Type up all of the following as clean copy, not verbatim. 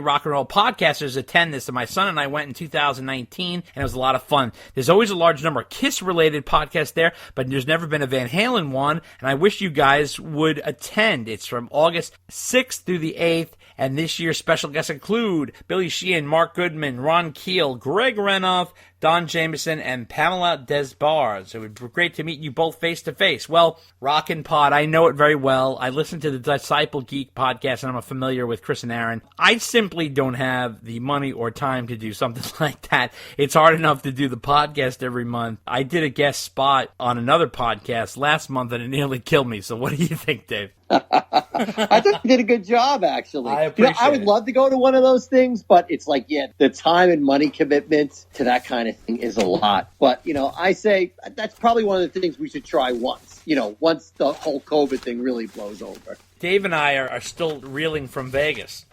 rock and roll podcasters attend this, and my son and I went in 2019, and it was a lot of fun. There's always a large number of Kiss-related podcasts there, but there's never been a Van Halen one, and I wish you guys would attend. It's from August 6th through the 8th, and this year's special guests include Billy Sheehan, Mark Goodman, Ron Keel, Greg Renoff, Don Jameson, and Pamela Desbars. It would be great to meet you both face-to-face. Well, Rockin' Pod, I know it very well. I listen to the Disciple Geek podcast, and I'm familiar with Chris and Aaron. I simply don't have the money or time to do something like that. It's hard enough to do the podcast every month. I did a guest spot on another podcast last month, and it nearly killed me. So what do you think, Dave? I think you did a good job, actually. I appreciate I would love to go to one of those things, but it's like, the time and money commitment to that kind of thing is a lot. But, I say that's probably one of the things we should try once, once the whole COVID thing really blows over. Dave and I are still reeling from Vegas.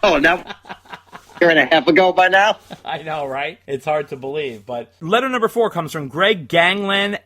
Oh, now... year and a half ago by now. I know, right? It's hard to believe. But letter number 4 comes from Greg Gangland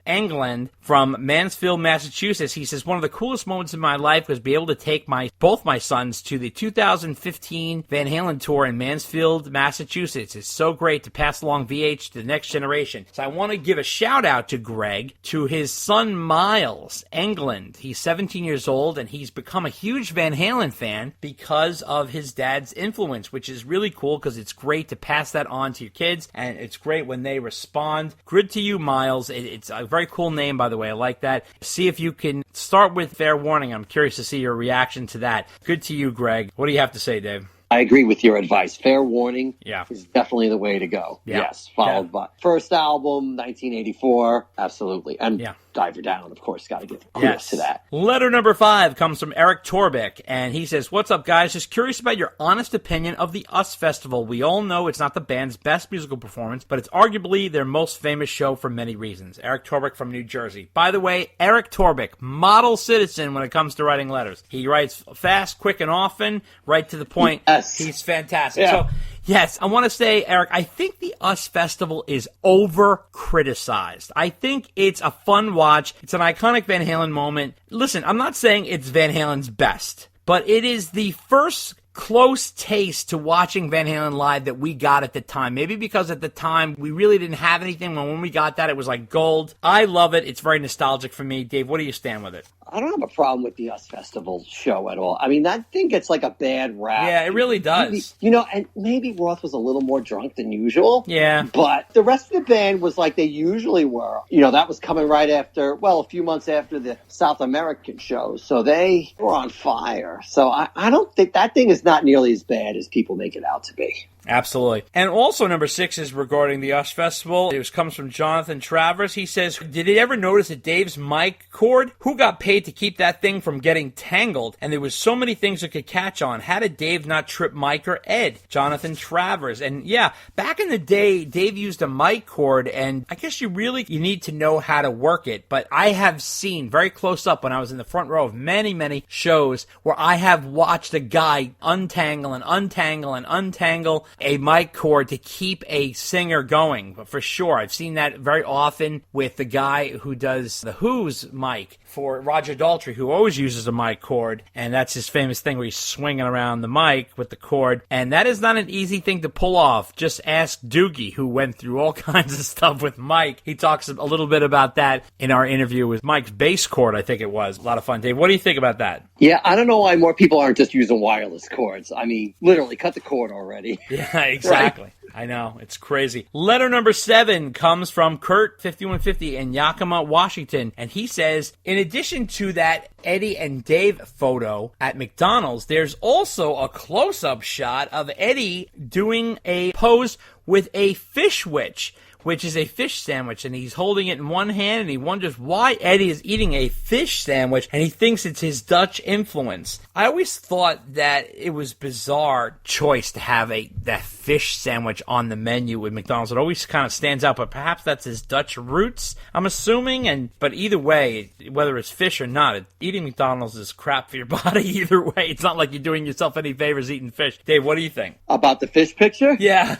from Mansfield, Massachusetts. He says, one of the coolest moments in my life was be able to take both my sons to the 2015 Van Halen tour in Mansfield, Massachusetts. It's so great to pass along VH to the next generation. So I want to give a shout out to Greg, to his son Miles England. He's 17 years old, and he's become a huge Van Halen fan because of his dad's influence, which is really cool because it's great to pass that on to your kids, and it's great when they respond. Good to you, Miles. It's a very cool name, by the way. I like that. See if you can start with Fair Warning. I'm curious to see your reaction to that. Good to you, Greg. What do you have to say, Dave? I agree with your advice. Fair Warning Yeah. is definitely the way to go. Yeah. Yes, followed by first album, 1984, absolutely. And Diver Down, of course, got to give kudos to that. Letter number 5 comes from Eric Torbick, and he says, what's up, guys? Just curious about your honest opinion of the US Festival. We all know it's not the band's best musical performance, but it's arguably their most famous show for many reasons. Eric Torbick from New Jersey. By the way, Eric Torbick, model citizen when it comes to writing letters. He writes fast, quick, and often, right to the point. Yes. He's fantastic. Yeah. So, yes, I want to say, Eric, I think the US Festival is over-criticized. I think it's a fun watch. It's an iconic Van Halen moment. Listen, I'm not saying it's Van Halen's best, but it is the first close taste to watching Van Halen live that we got at the time. Maybe because at the time we really didn't have anything. When we got that, it was like gold. I love it. It's very nostalgic for me. Dave, what do you stand with it? I don't have a problem with the US Festival show at all. I mean, that thing gets like a bad rap. Yeah, it really does. And maybe Roth was a little more drunk than usual. Yeah. But the rest of the band was like they usually were. That was coming right after, a few months after the South American shows. So they were on fire. So I don't think that thing is not nearly as bad as people make it out to be. Absolutely. And also number 6 is regarding the US Festival. It comes from Jonathantravers. He says, did you ever notice that Dave's mic cord? Who got paid to keep that thing from getting tangled? And there was so many things it could catch on. How did Dave not trip Mike or Ed? Jonathantravers. And yeah, back in the day, Dave used a mic cord, and I guess you need to know how to work it. But I have seen very close up when I was in the front row of many, many shows where I have watched a guy untangle a mic cord to keep a singer going. But for sure, I've seen that very often with the guy who does the Who's mic for Roger Daltrey, who always uses a mic cord, and that's his famous thing where he's swinging around the mic with the cord, and that is not an easy thing to pull off. Just ask Doogie, who went through all kinds of stuff with Mike. He talks a little bit about that in our interview with Mike's bass cord, I think it was. A lot of fun. Dave, what do you think about that? Yeah, I don't know why more people aren't just using wireless cords. I mean, literally, cut the cord already. Yeah, exactly. Right? I know. It's crazy. Letter number 7 comes from Kurt5150 in Yakima, Washington. And he says, in addition to that Eddie and Dave photo at McDonald's, there's also a close-up shot of Eddie doing a pose with a fish witch, which is a fish sandwich, and he's holding it in one hand, and he wonders why Eddie is eating a fish sandwich, and he thinks it's his Dutch influence. I always thought that it was bizarre choice to have that fish sandwich on the menu with McDonald's. It always kind of stands out, but perhaps that's his Dutch roots, I'm assuming. But either way, whether it's fish or not, eating McDonald's is crap for your body either way. It's not like you're doing yourself any favors eating fish. Dave, what do you think? About the fish picture? Yeah.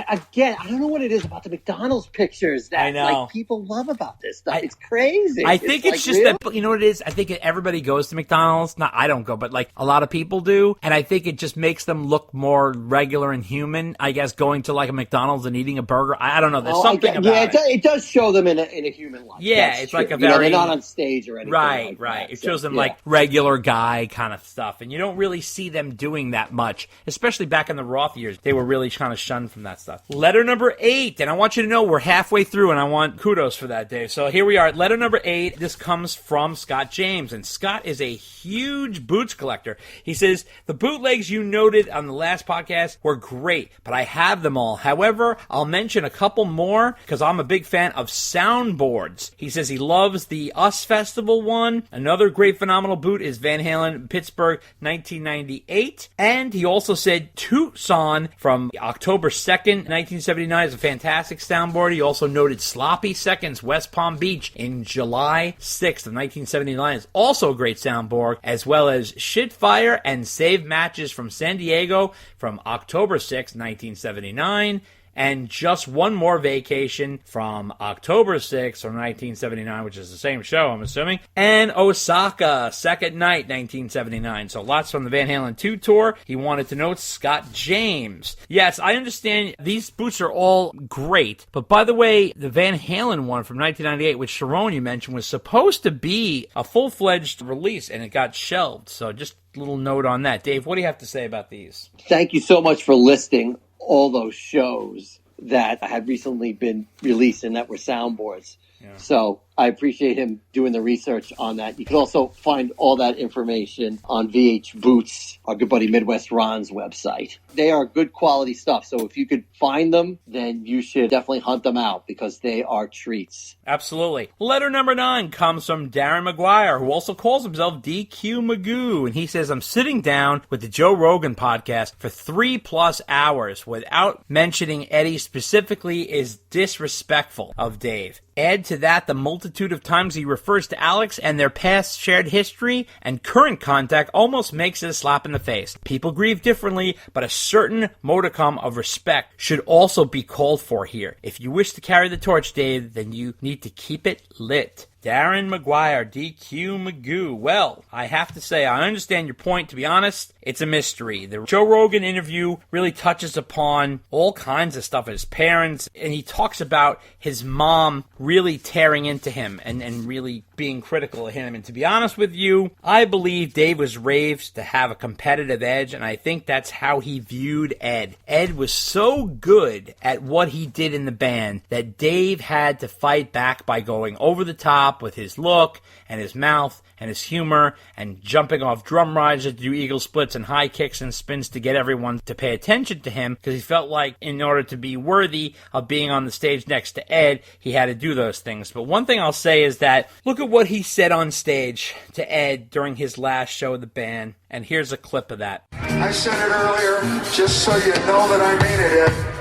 Again, I don't know what it is is about the McDonald's pictures that I know. like people love about this stuff. It's crazy. I think it's just real? that, you know what it is? I think everybody goes to McDonald's. Not, I don't go, but like a lot of people do. And I think it just makes them look more regular and human, I guess, going to like a McDonald's and eating a burger. I don't know. There's something about it. It does show them in a human life. Yeah, That's it's true. like a You know, very... they're not on stage or anything Right. that. It shows them like regular guy kind of stuff. And you don't really see them doing that much, especially back in the Roth years. They were really kind of shunned from that stuff. Letter number 8, and I want you to know we're halfway through, and I want kudos for that, Dave. So here we are at letter number 8. This comes from Scott James, and Scott is a huge boots collector. He says, the bootlegs you noted on the last podcast were great, but I have them all. However, I'll mention a couple more because I'm a big fan of soundboards. He says he loves the US Festival one. Another great phenomenal boot is Van Halen Pittsburgh 1998. And he also said Tucson from October 2nd, 1979 is a fantastic soundboard. He also noted Sloppy Seconds West Palm Beach in July 6th of 1979 is also a great soundboard, as well as Shitfire and Save Matches from San Diego from October 6th, 1979. And Just One More Vacation from October 6th from 1979, which is the same show, I'm assuming. And Osaka, Second Night, 1979. So lots from the Van Halen 2 tour. He wanted to note Scott James. Yes, I understand these boots are all great. But by the way, the Van Halen one from 1998, which Sharon you mentioned, was supposed to be a full-fledged release, and it got shelved. So just a little note on that. Dave, what do you have to say about these? Thank you so much for listing all those shows that had recently been released and that were soundboards. Yeah. So I appreciate him doing the research on that. You can also find all that information on VH Boots, our good buddy Midwest Ron's website. They are good quality stuff. So if you could find them, then you should definitely hunt them out because they are treats. Absolutely. Letter number 9 comes from Darren McGuire, who also calls himself DQ Magoo. And he says, I'm sitting down with the Joe Rogan podcast for 3+ hours without mentioning Eddie specifically is disrespectful of Dave. Add to that the multitude of times he refers to Alex and their past shared history and current contact almost makes it a slap in the face. People grieve differently, but a certain modicum of respect should also be called for here. If you wish to carry the torch, Dave, then you need to keep it lit. Darren McGuire, DQ Magoo. Well, I have to say, I understand your point. To be honest, it's a mystery. The Joe Rogan interview really touches upon all kinds of stuff, his parents, and he talks about his mom really tearing into him and really being critical of him. And to be honest with you, I believe Dave was raised to have a competitive edge, and I think that's how he viewed Ed. Ed was so good at what he did in the band that Dave had to fight back by going over the top with his look and his mouth and his humor and jumping off drum rides to do eagle splits and high kicks and spins to get everyone to pay attention to him because he felt like in order to be worthy of being on the stage next to Ed, he had to do those things. But one thing I'll say is that look at what he said on stage to Ed during his last show of the band, and here's a clip of that. I said it earlier, just so you know that I mean it, Ed.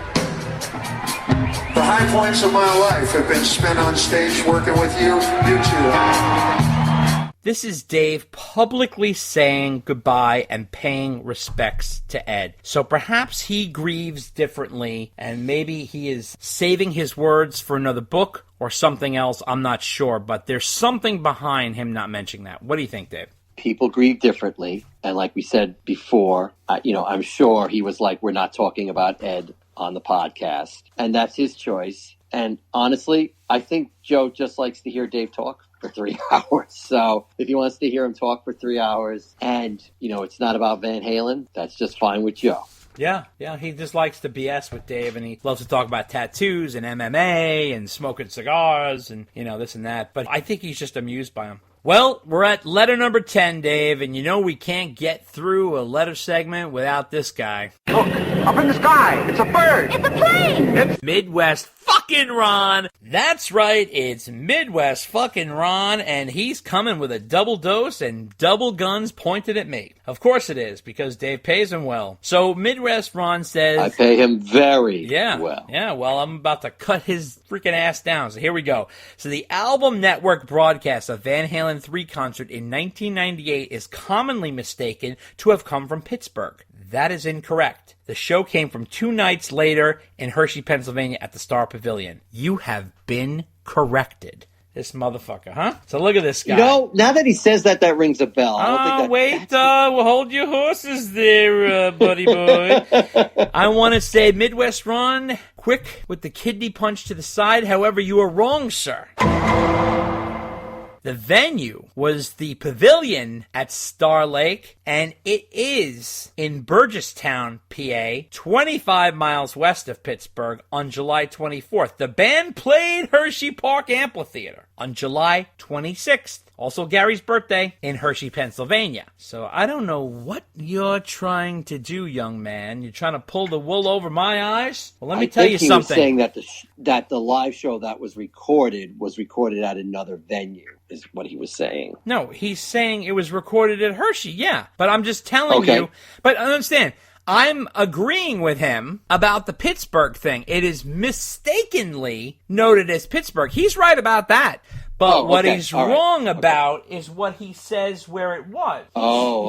The high points of my life have been spent on stage working with you. You too. This is Dave publicly saying goodbye and paying respects to Ed. So perhaps he grieves differently and maybe he is saving his words for another book or something else. I'm not sure, but there's something behind him not mentioning that. What do you think, Dave? People grieve differently. And like we said before, I'm sure he was like, we're not talking about Ed on the podcast. And that's his choice. And honestly, I think Joe just likes to hear Dave talk for 3 hours. So if he wants to hear him talk for 3 hours and, it's not about Van Halen, that's just fine with Joe. Yeah, he just likes to BS with Dave, and he loves to talk about tattoos and MMA and smoking cigars and, this and that. But I think he's just amused by him. Well, we're at letter number 10, Dave, and we can't get through a letter segment without this guy. Look, up in the sky, it's a bird. It's a plane. It's Midwest fucking Ron. That's right, it's Midwest fucking Ron, and he's coming with a double dose and double guns pointed at me. Of course it is, because Dave pays him well. So Midwest Ron says... I pay him very well. Yeah, well, I'm about to cut his freaking ass down, so here we go. So the Album Network broadcast of Van Halen 3 concert in 1998 is commonly mistaken to have come from Pittsburgh. That is incorrect. The show came from 2 nights later in Hershey, Pennsylvania at the Star Pavilion. You have been corrected. This motherfucker, huh? So look at this guy. You know, now that he says that, that rings a bell. I don't think wait, we'll hold your horses there, buddy boy. I want to say Midwest Ron, quick with the kidney punch to the side. However, you are wrong, sir. The venue was the Pavilion at Star Lake, and it is in Burgesstown, PA, 25 miles west of Pittsburgh on July 24th. The band played Hershey Park Amphitheater on July 26th. Also Gary's birthday in Hershey, Pennsylvania. So I don't know what you're trying to do, young man. You're trying to pull the wool over my eyes? Well, let me tell you something. He was saying that the live show that was recorded at another venue, is what he was saying. No, he's saying it was recorded at Hershey, yeah. But I'm just telling you. But understand, I'm agreeing with him about the Pittsburgh thing. It is mistakenly noted as Pittsburgh. He's right about that. But what he's wrong about is what he says where it was.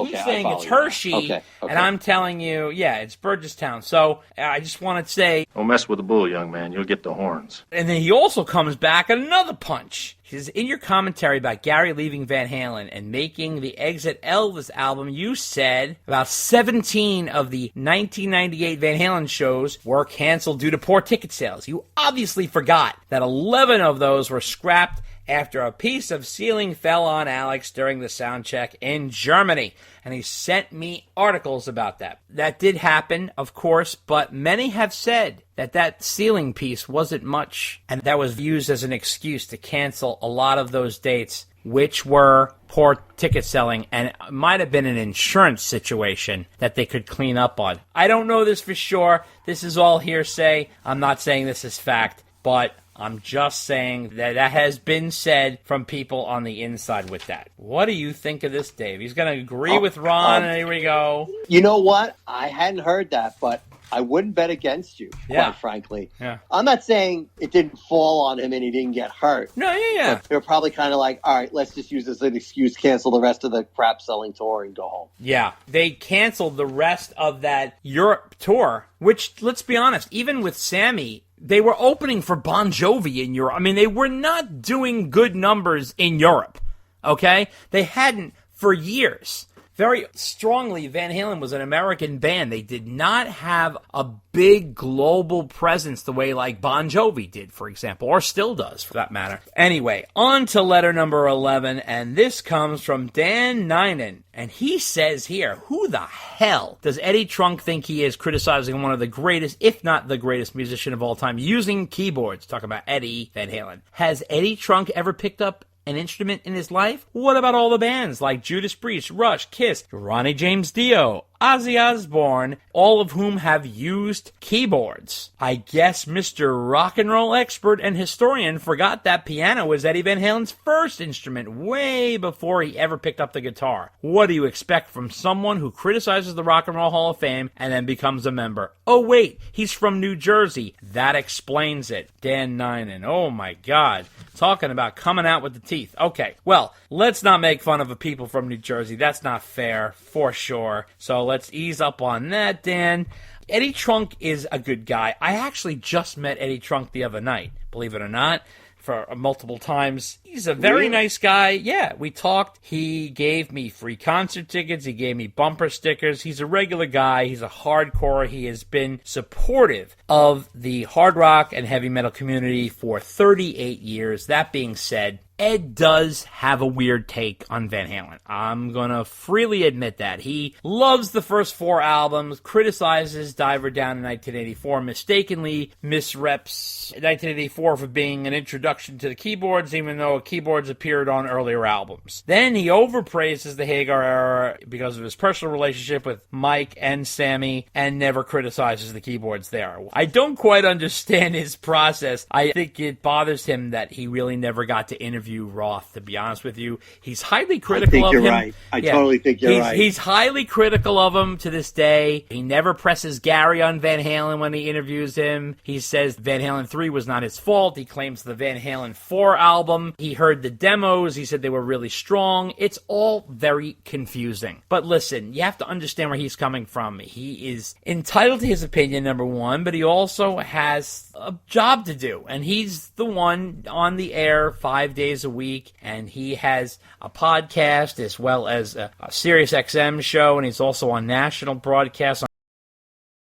He's saying it's Hershey, and I'm telling you, yeah, it's Burgesstown. So I just want to say... Don't mess with the bull, young man. You'll get the horns. And then he also comes back at another punch. He says, in your commentary about Gary leaving Van Halen and making the Exit Elvis album, you said about 17 of the 1998 Van Halen shows were canceled due to poor ticket sales. You obviously forgot that 11 of those were scrapped after a piece of ceiling fell on Alex during the sound check in Germany. And he sent me articles about that. That did happen, of course, but many have said that ceiling piece wasn't much, and that was used as an excuse to cancel a lot of those dates, which were poor ticket selling, and it might have been an insurance situation that they could clean up on. I don't know this for sure. This is all hearsay. I'm not saying this is fact, but I'm just saying that has been said from people on the inside with that. What do you think of this, Dave? He's going to agree with Ron, and here we go. You know what? I hadn't heard that, but I wouldn't bet against you, quite frankly. Yeah. I'm not saying it didn't fall on him and he didn't get hurt. No, yeah. But they're probably kind of like, all right, let's just use this as an excuse, cancel the rest of the crap-selling tour and go home. Yeah, they canceled the rest of that Europe tour, which, let's be honest, even with Sammy, they were opening for Bon Jovi in Europe. I mean, they were not doing good numbers in Europe, okay? They hadn't for years. Very strongly, Van Halen was an American band. They did not have a big global presence the way like Bon Jovi did, for example, or still does, for that matter. Anyway, on to letter number 11, and this comes from Dan Ninen. And he says here, who the hell does Eddie Trunk think he is, criticizing one of the greatest, if not the greatest musician of all time, using keyboards? Talking about Eddie Van Halen. Has Eddie Trunk ever picked up an instrument in his life? What about all the bands like Judas Priest, Rush, Kiss, Ronnie James Dio, Ozzy Osbourne, all of whom have used keyboards? I guess Mr. Rock and Roll expert and historian forgot that piano was Eddie Van Halen's first instrument way before he ever picked up the guitar. What do you expect from someone who criticizes the Rock and Roll Hall of Fame and then becomes a member? Oh wait, he's from New Jersey. That explains it. Dan Ninen. Oh my God. Talking about coming out with the teeth. Okay, well, let's not make fun of the people from New Jersey. That's not fair, for sure. So let's ease up on that, Dan. Eddie Trunk is a good guy. I actually just met Eddie Trunk the other night, believe it or not, for multiple times. He's a very nice guy. Yeah, we talked. He gave me free concert tickets. He gave me bumper stickers. He's a regular guy. He's a hardcore. He has been supportive of the hard rock and heavy metal community for 38 years. That being said, Ed does have a weird take on Van Halen. I'm going to freely admit that. He loves the first 4 albums, criticizes Diver Down in 1984, mistakenly misreps 1984 for being an introduction to the keyboards, even though keyboards appeared on earlier albums. Then he overpraises the Hagar era because of his personal relationship with Mike and Sammy, and never criticizes the keyboards there. I don't quite understand his process. I think it bothers him that he really never got to interview interview Roth, to be honest with you. He's highly I critical think of you're him. right. I totally think you're right. He's highly critical of him to this day. He never presses Gary on Van Halen when he interviews him. He says Van Halen 3 was not his fault. He claims the Van Halen 4 album. He heard the demos. He said they were really strong. It's all very confusing. But listen, you have to understand where he's coming from. He is entitled to his opinion, number one, but he also has a job to do. And he's the one on the air 5 days a week. And he has a podcast as well as a Sirius XM show. And he's also on national broadcasts